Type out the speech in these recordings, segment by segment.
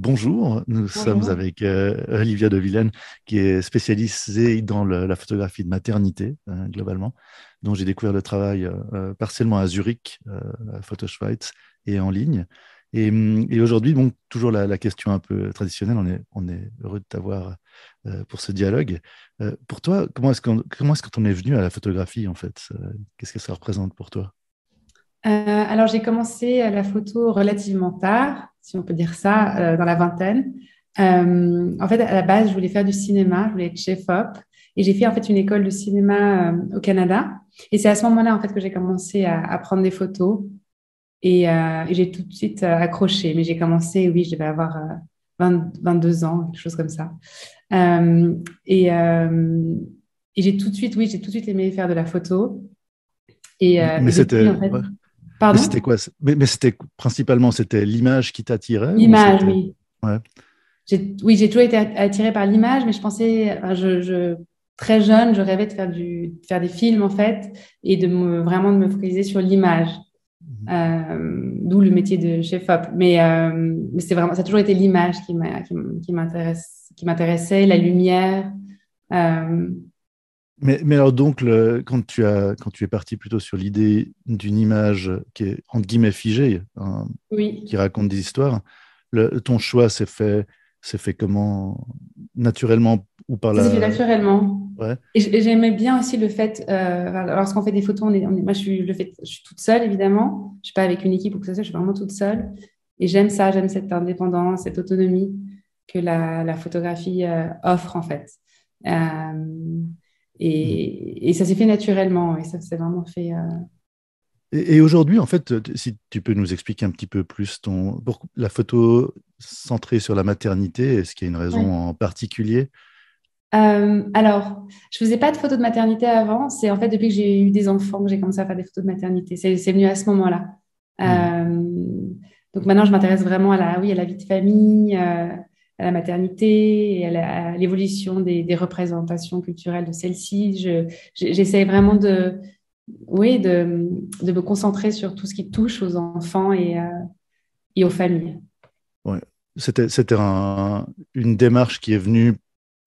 Bonjour, nous sommes Bonjour. avec Olivia de Villene, qui est spécialisée dans la photographie de maternité, globalement, dont j'ai découvert le travail partiellement à Zurich, à Photoschweiz, et en ligne. Et aujourd'hui, donc, toujours la question un peu traditionnelle, on est heureux de t'avoir pour ce dialogue. Pour toi, comment est-ce qu'on est venu à la photographie, en fait? Qu'est-ce que ça représente pour toi? Alors, j'ai commencé la photo relativement tard, si on peut dire ça, dans la vingtaine. En fait, à la base, je voulais faire du cinéma, je voulais être chef-op. Et j'ai fait en fait une école de cinéma au Canada. Et c'est à ce moment-là en fait que j'ai commencé à prendre des photos. Et j'ai tout de suite accroché. Mais j'ai commencé, oui, je devais avoir 22 ans, quelque chose comme ça. Euh, et euh, et j'ai tout de suite, oui, j'ai tout de suite aimé faire de la photo. Mais Et depuis, c'était en fait, ouais. Mais c'était pardon? quoi? Mais c'était principalement c'était l'image qui t'attirait ou L'image, c'était oui. ouais. Oui, j'ai toujours été attirée par l'image, mais je pensais, enfin, très jeune, je rêvais de faire des films en fait, et vraiment de me focaliser sur l'image. Mhm. D'où le métier de chef-op. Mais c'est vraiment, ça a toujours été l'image qui m'intéressait, la lumière. Euh, Mais alors donc quand tu es parti plutôt sur l'idée d'une image qui est entre guillemets figée, hein, oui, qui raconte des histoires, ton choix s'est fait comment? Naturellement ou par ça s'est fait la naturellement. ouais. Et j'aimais bien aussi le fait, lorsqu'on fait des photos, moi je suis toute seule évidemment, je suis pas avec une équipe ou que ce soit, je suis vraiment toute seule. Et j'aime ça, j'aime cette indépendance, cette autonomie que la photographie offre en fait. Euh, Mhm. et ça s'est fait naturellement, et ça s'est vraiment fait. Et aujourd'hui, en fait, si tu peux nous expliquer un petit peu plus la photo centrée sur la maternité, est-ce qu'il y a une raison Ouais. en particulier? Alors, je faisais pas de photos de maternité avant. C'est en fait depuis que j'ai eu des enfants que j'ai commencé à faire des photos de maternité. C'est venu à ce moment-là. Mhm. Euh, donc maintenant, je m'intéresse vraiment oui, à la vie de famille, à la maternité et à l'évolution des représentations culturelles de celle-ci. J'essaie vraiment oui, de me concentrer sur tout ce qui touche aux enfants et aux familles. Ouais. C'était une démarche qui est venue,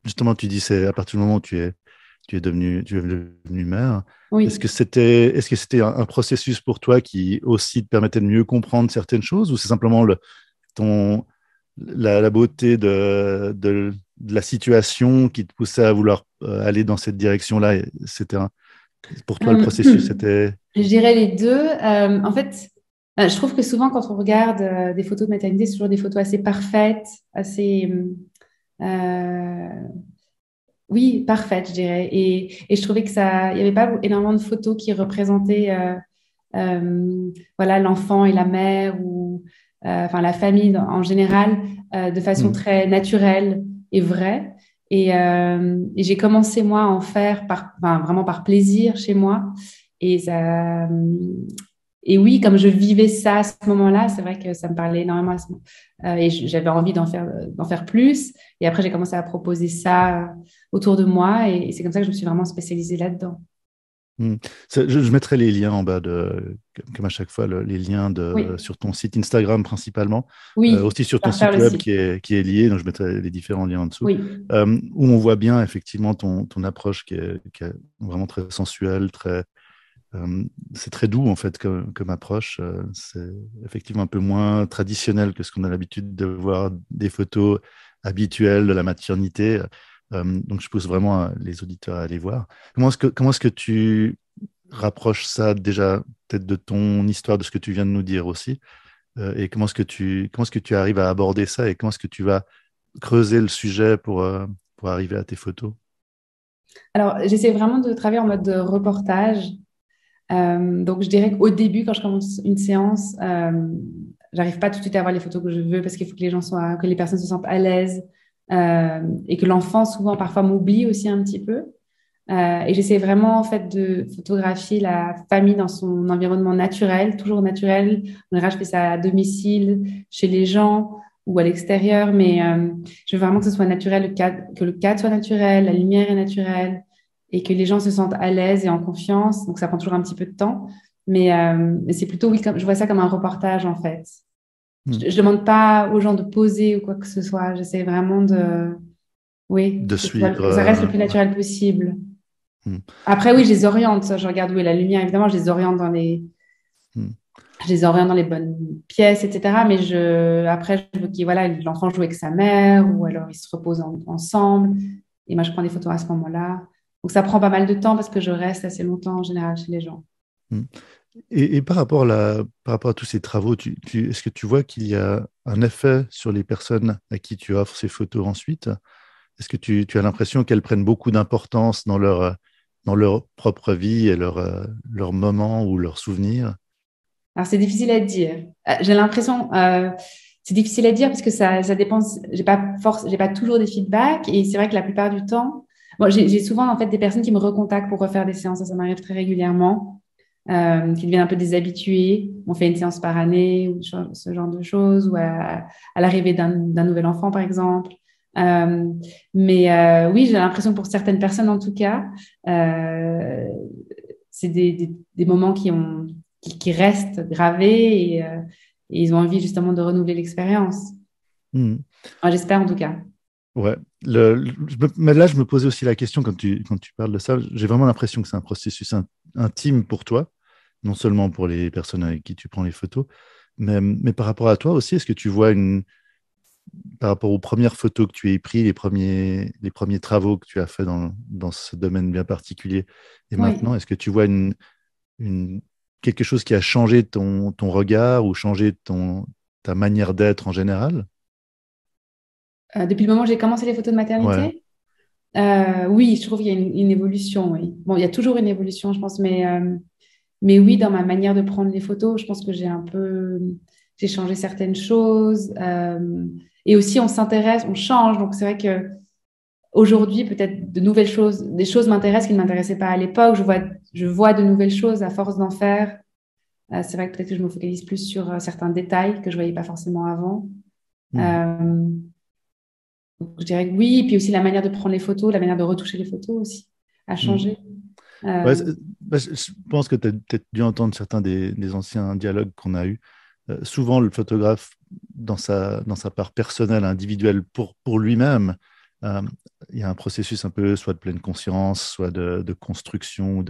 justement, tu dis, c'est à partir du moment où tu es devenu mère. Est-ce Oui. que c'était un processus pour toi qui aussi te permettait de mieux comprendre certaines choses ou c'est simplement ton, la beauté de la situation qui te poussait à vouloir aller dans cette direction-là? Pour toi, le Euh, processus, c'était. Je dirais les deux. En fait, je trouve que souvent, quand on regarde des photos de maternité, c'est toujours des photos assez parfaites, assez, euh, oui, parfaites, je dirais. Et je trouvais il n'y avait pas énormément de photos qui représentaient, voilà, l'enfant et la mère ou, enfin, la famille en général, de façon Hmm. très naturelle et vraie. Et j'ai commencé, moi, à en faire enfin, vraiment par plaisir chez moi. Et ça, et oui, comme je vivais ça à ce moment-là, c'est vrai que ça me parlait énormément à ce moment. Et j'avais envie d'en faire plus. Et après, j'ai commencé à proposer ça autour de moi. Et c'est comme ça que je me suis vraiment spécialisée là-dedans. Hmm. Je mettrai les liens en bas comme à chaque fois, les liens Oui, sur ton site Instagram principalement, oui, aussi je sur ton partage site le web site. qui est lié, donc je mettrai les différents liens en dessous, Oui. où on voit bien effectivement ton approche qui est vraiment très sensuelle, c'est très doux en fait comme approche. C'est effectivement un peu moins traditionnel que ce qu'on a l'habitude de voir des photos habituelles de la maternité. Donc je pousse vraiment les auditeurs à aller voir. Comment est-ce que tu rapproches ça déjà peut-être de ton histoire, de ce que tu viens de nous dire aussi, et comment est-ce que tu arrives à aborder ça et comment est-ce que tu vas creuser le sujet pour arriver à tes photos? Alors, j'essaie vraiment de travailler en mode de reportage. Donc, je dirais qu'au début, quand je commence une séance, j'arrive pas tout de suite à avoir les photos que je veux parce qu'il faut que que les personnes se sentent à l'aise et que l'enfant, souvent, parfois, m'oublie aussi un petit peu. Et j'essaie vraiment, en fait, de photographier la famille dans son environnement naturel, toujours naturel. En général, je fais ça à domicile, chez les gens ou à l'extérieur, mais je veux vraiment que ce soit naturel, que le cadre soit naturel, la lumière est naturelle et que les gens se sentent à l'aise et en confiance. Donc, ça prend toujours un petit peu de temps. Mais c'est plutôt, oui, je vois ça comme un reportage, en fait. Hmm. Je demande pas aux gens de poser ou quoi que ce soit. J'essaie vraiment oui, De suivre. que ça reste le plus naturel possible. Hmm. Après, oui, je les oriente. Ça, je regarde où est la lumière, évidemment. Hmm. Je les oriente dans les bonnes pièces, etc. Mais après, je veux voilà, l'enfant joue avec sa mère ou alors ils se reposent ensemble. Et moi, je prends des photos à ce moment-là. Donc, ça prend pas mal de temps parce que je reste assez longtemps en général chez les gens. Hmm. Et par rapport à tous ces travaux, est-ce que tu vois qu'il y a un effet sur les personnes à qui tu offres ces photos ensuite? Est-ce que tu as l'impression qu'elles prennent beaucoup d'importance dans leur propre vie et leur moment ou leurs souvenirs? Alors, c'est difficile à dire. J'ai l'impression, c'est difficile à dire parce que ça dépend. J'ai pas toujours des feedbacks et c'est vrai que la plupart du temps, bon, j'ai souvent en fait des personnes qui me recontactent pour refaire des séances. Ça m'arrive très régulièrement, qui deviennent un peu des habitués. On fait une séance par année ou ce genre de choses ou à l'arrivée d'un nouvel enfant, par exemple. Euh, oui, j'ai l'impression que pour certaines personnes, en tout cas, euh, c'est des moments qui restent gravés et ils ont envie justement de renouveler l'expérience. Hmm. Enfin, j'espère en tout cas. Ouais. Mais là, je me posais aussi la question quand tu parles de ça. J'ai vraiment l'impression que c'est un processus intime pour toi, non seulement pour les personnes avec qui tu prends les photos, mais par rapport à toi aussi, est-ce que tu vois par rapport aux premières photos que tu as prises, les premiers travaux que tu as fait dans ce domaine bien particulier, et Oui. maintenant, est-ce que tu vois une, quelque chose qui a changé ton regard ou changé ta manière d'être en général? Depuis le moment où j'ai commencé les photos de Ouais. maternité, oui, je trouve qu'il y a une évolution. Oui. Bon, il y a toujours une évolution, je pense, mais oui, dans ma manière de prendre les photos, je pense que j'ai changé certaines choses. Et aussi, on s'intéresse, on change. Donc, c'est vrai que aujourd'hui, peut-être de nouvelles choses, des choses m'intéressent qui ne m'intéressaient pas à l'époque. Je vois de nouvelles choses à force d'en faire. C'est vrai que peut-être que je me focalise plus sur certains détails que je voyais pas forcément avant. Hmm. Euh, donc je dirais que oui, et puis aussi la manière de prendre les photos, la manière de retoucher les photos aussi a Hmm. changé. Ouais, Euh, je pense que tu as peut-être dû entendre certains des anciens dialogues qu'on a eus. Souvent, le photographe, dans sa part personnelle, individuelle, pour lui-même, euh, il y a un processus un peu soit de pleine conscience, soit de construction,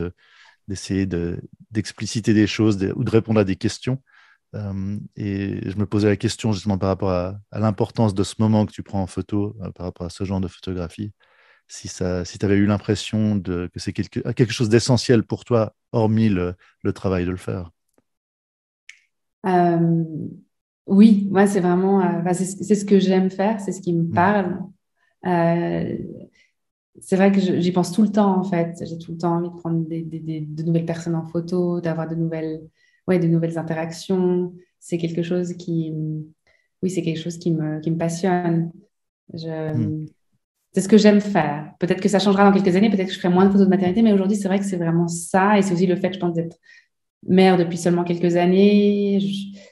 d'essayer d'expliciter des choses ou de répondre à des questions. Et je me posais la question justement par rapport à l'importance de ce moment que tu prends en photo, par rapport à ce genre de photographie. Si tu avais eu l'impression que c'est quelque chose d'essentiel pour toi, hormis le travail de le faire. euh, oui, moi, c'est vraiment, enfin, c'est ce que j'aime faire, c'est ce qui me Mm. parle. Euh, c'est vrai que j'y pense tout le temps, en fait. J'ai tout le temps envie de prendre de nouvelles personnes en photo, d'avoir de nouvelles interactions. C'est quelque chose oui, c'est quelque chose qui me passionne. Mm. Je, c'est ce que j'aime faire. Peut-être que ça changera dans quelques années, peut-être que je ferai moins de photos de maternité, mais aujourd'hui, c'est vrai que c'est vraiment ça. Et c'est aussi le fait, je pense, d'être mère depuis seulement quelques années.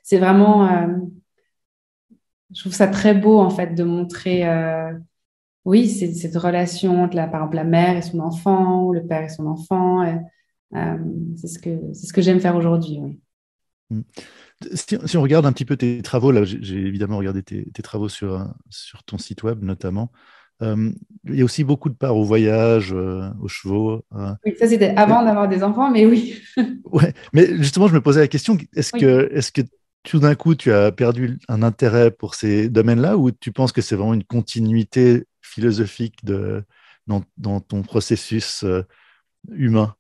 C'est vraiment, je trouve ça très beau, en fait, de montrer, oui, cette relation entre, par exemple, la mère et son enfant, ou le père et son enfant. Euh, c'est ce que j'aime faire aujourd'hui, oui. Mm. Si on regarde un petit peu tes travaux, là, j'ai évidemment regardé tes travaux sur ton site web notamment. Il y a aussi beaucoup de part au voyage, aux chevaux. Oui, ça, c'était avant d'avoir des enfants, mais oui. Ouais, mais justement, je me posais la question, Oui. est-ce que tout d'un coup, tu as perdu un intérêt pour ces domaines-là ou tu penses que c'est vraiment une continuité philosophique dans ton processus humain?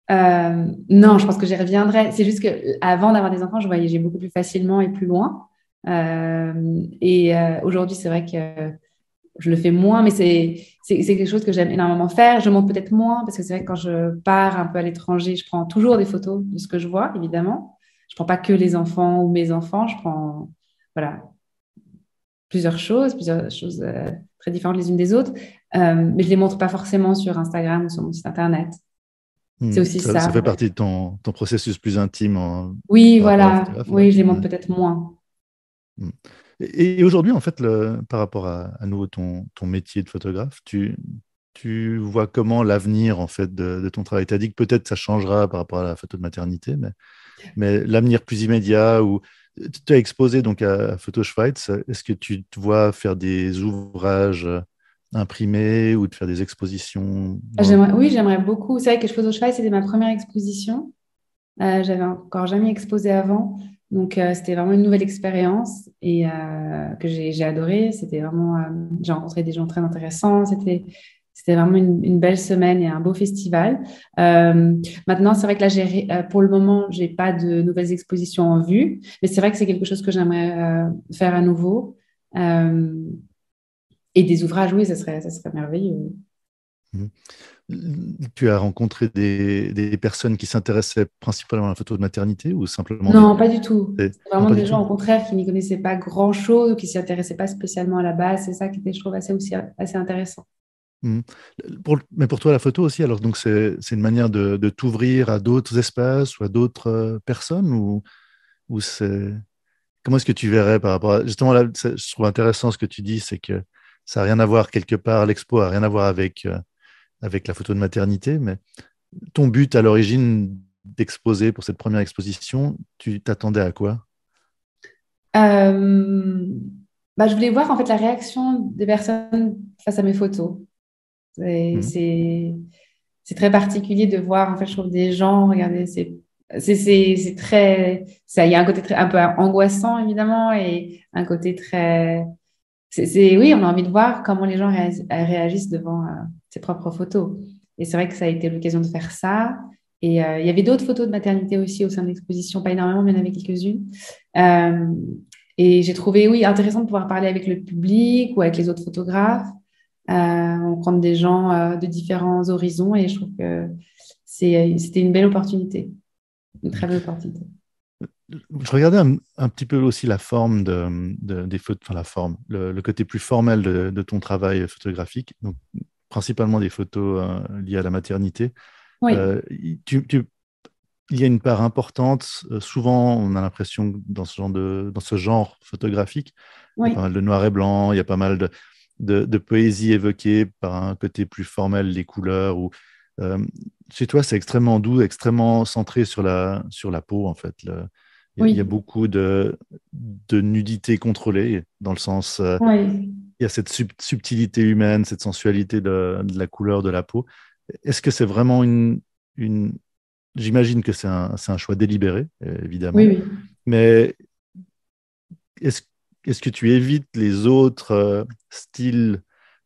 Non, je pense que j'y reviendrai. C'est juste que avant d'avoir des enfants, je voyageais beaucoup plus facilement et plus loin. Aujourd'hui, c'est vrai que je le fais moins, mais c'est quelque chose que j'aime énormément faire. Je monte peut-être moins parce que c'est vrai que quand je pars un peu à l'étranger, je prends toujours des photos de ce que je vois, évidemment. Je prends pas que les enfants ou mes enfants, je prends voilà plusieurs choses très différentes les unes des autres, mais je les montre pas forcément sur Instagram ou sur mon site internet. C'est aussi Ça ça, fait peut-être. partie de ton processus plus intime Oui, par rapport à la voilà. photographie, ouais. Oui, je les montre Ouais. peut-être moins. Hmm. Et aujourd'hui, en fait, par rapport à nouveau ton métier de photographe, tu vois comment l'avenir en fait de ton travail? Tu as dit que peut-être ça changera par rapport à la photo de maternité, mais l'avenir plus immédiat ou tu as exposé donc à Photo Schweiz. Est-ce que tu te vois faire des ouvrages imprimés ou de faire des expositions Oui, j'aimerais beaucoup. C'est vrai que je pose au cheval, c'était ma première exposition. J'avais encore jamais exposé avant. Donc, c'était vraiment une nouvelle expérience et que j'ai adoré. C'était vraiment, j'ai rencontré des gens très intéressants. C'était vraiment une belle semaine et un beau festival. Maintenant, c'est vrai que là, pour le moment, j'ai pas de nouvelles expositions en vue, mais c'est vrai que c'est quelque chose que j'aimerais faire à nouveau. Euh, et des ouvrages, oui, ça serait merveilleux. Mhm. Tu as rencontré des personnes qui s'intéressaient principalement à la photo de maternité ou simplement Non, pas du tout. C'est Non, vraiment pas du des gens, tout. au contraire, qui n'y connaissaient pas grand-chose ou qui ne s'y intéressaient pas spécialement à la base. C'est ça qui était, je trouve, assez intéressant. Mhm. Mais pour toi, la photo aussi, alors donc c'est une manière de t'ouvrir à d'autres espaces ou à d'autres personnes ou c'est comment est-ce que tu verrais par rapport à justement là, je trouve intéressant ce que tu dis, c'est que ça n'a rien à voir quelque part, l'expo a rien à voir avec la photo de maternité, mais ton but à l'origine d'exposer pour cette première exposition, tu t'attendais à quoi? Euh, je voulais voir en fait la réaction des personnes face à mes photos. Et Mhm. c'est très particulier de voir, en fait, je trouve des gens, regardez, c'est très, ça, il y a un côté un peu angoissant, évidemment, et un côté très, oui, on a envie de voir comment les gens réagissent devant ses propres photos. Et c'est vrai que ça a été l'occasion de faire ça. Et il y avait d'autres photos de maternité aussi au sein de l'exposition, pas énormément, mais il y en avait quelques-unes. Euh, et j'ai trouvé, oui, intéressant de pouvoir parler avec le public ou avec les autres photographes. On rencontre des gens de différents horizons et je trouve que c'était une belle opportunité, une très belle opportunité. Je regardais un petit peu aussi la forme des photos, enfin la forme, le côté plus formel de ton travail photographique, donc principalement des photos liées à la maternité. Oui, Euh, il y a une part importante, souvent on a l'impression que dans ce genre photographique, il y a oui, pas mal de noir et blanc, il y a pas mal de poésie évoquée par un côté plus formel, les couleurs. Euh, Chez toi, c'est extrêmement doux, extrêmement centré sur la peau, en fait. Il y a oui, beaucoup de nudité contrôlée, dans le sens, oui. il y a cette subtilité humaine, cette sensualité de la couleur de la peau. Est-ce que c'est vraiment une... J'imagine que c'est un choix délibéré, Oui, évidemment, oui. mais est-ce, est-ce que tu évites les autres styles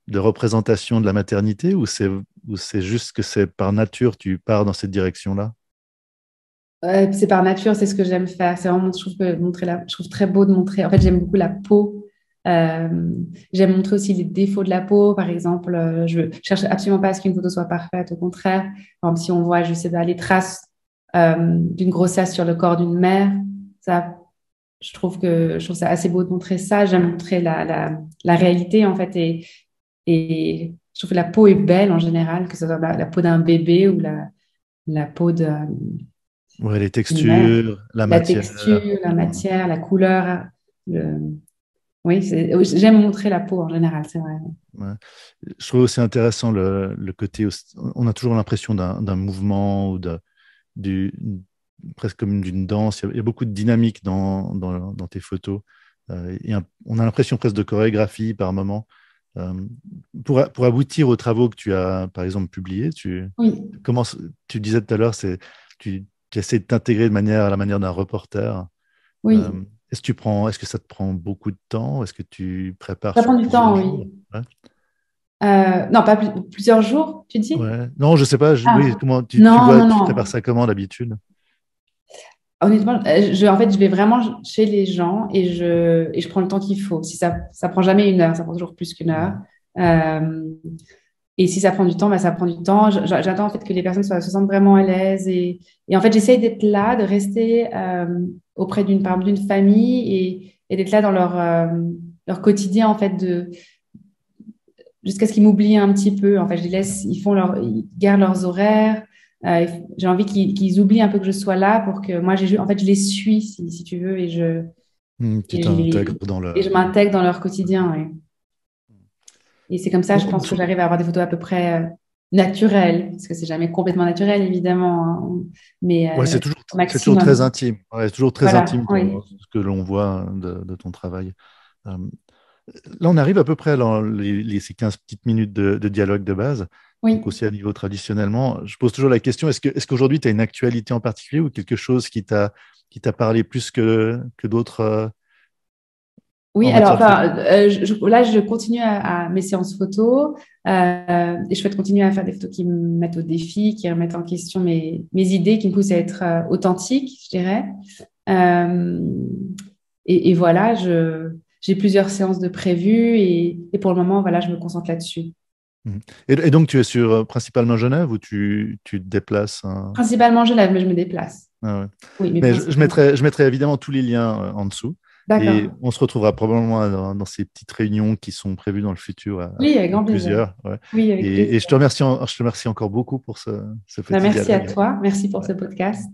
de représentation de la maternité ou c'est juste que c'est par nature, tu pars dans cette direction-là? C'est par nature, c'est ce que j'aime faire. C'est vraiment, je trouve que je trouve très beau de montrer. En fait, j'aime beaucoup la peau. Euh, J'aime montrer aussi les défauts de la peau. Par exemple, je cherche absolument pas à ce qu'une photo soit parfaite. Au contraire, par exemple, si on voit, je sais pas, les traces d'une grossesse sur le corps d'une mère, ça, je trouve ça assez beau de montrer ça. J'aime montrer la réalité en fait et je trouve que la peau est belle en général, que ce soit la peau d'un bébé ou la peau Ouais, les d'une mère. textures, la La matière. texture, la matière, la couleur. le- Oui, j'aime montrer la peau en général, c'est vrai. Ouais. Je trouve aussi intéressant le côté. On a toujours l'impression d'un mouvement ou du, presque comme d'une danse. Il y a beaucoup de dynamique dans tes photos. On a l'impression presque de chorégraphie par moment. Euh, pour aboutir aux travaux que tu as, par exemple, publiés, Oui, commences, tu disais tout à l'heure, tu essaies de t'intégrer de manière à la manière d'un reporter. Euh, oui. est-ce que ça te prend beaucoup de temps? Est-ce que tu prépares Ça sur prend du plusieurs temps, jours? oui. Ouais. Non, pas plusieurs jours, tu dis? Ouais. Non, je sais pas. Oui, Ah, comment tu non, vois, non, tu prépares non. ça comment d'habitude? Honnêtement, en fait, je vais vraiment chez les gens et je prends le temps qu'il faut. Si ça prend jamais une heure, ça prend toujours plus qu'une heure. Mhm. Euh, et si ça prend du temps, bah, ça prend du temps. J'attends en fait que les personnes se sentent vraiment à l'aise et en fait, j'essaye d'être là, de rester auprès par exemple, d'une famille et d'être là dans leur quotidien en fait jusqu'à ce qu'ils m'oublient un petit peu. En fait, je les laisse, ils gardent leurs horaires. J'ai envie qu'ils oublient un peu que je sois là pour que moi, en fait, je les suis, si tu veux, Tu et je t'intègres et je m'intègre dans leur quotidien. Ouais. Et c'est comme ça, je pense que j'arrive à avoir des photos à peu près naturel, parce que c'est jamais complètement naturel, évidemment, hein, mais Ouais, au c'est toujours très maximum. intime. Ouais, c'est toujours très Voilà, intime oui. ce que l'on voit de ton travail. Euh, Là, on arrive à peu près dans ces 15 petites minutes de dialogue de base. Donc Oui. aussi à niveau traditionnellement, je pose toujours la question, est-ce qu'aujourd'hui tu as une actualité en particulier ou quelque chose qui t'a parlé plus que d'autres Oui, en alors matière de photo? enfin, là, je continue à mes séances photo et je souhaite continuer à faire des photos qui me mettent au défi, qui remettent en question mes idées, qui me poussent à être authentique, je dirais. Euh, et voilà, j'ai plusieurs séances de prévues et pour le moment, voilà, je me concentre là-dessus. Mhm. Et donc tu es sur principalement Genève ou tu te déplaces Principalement Genève, mais je me déplace. Ah ouais. Oui, mais Mais je principalement. mettrai évidemment tous les liens en dessous. Et D'accord. on se retrouvera probablement dans ces petites réunions qui sont prévues dans le futur Oui, avec à grand plaisir. plusieurs. Ouais. Oui, avec Et plaisir. je te remercie encore beaucoup pour ce Ben, petit merci à dialogue. toi. Merci pour Ouais. ce podcast.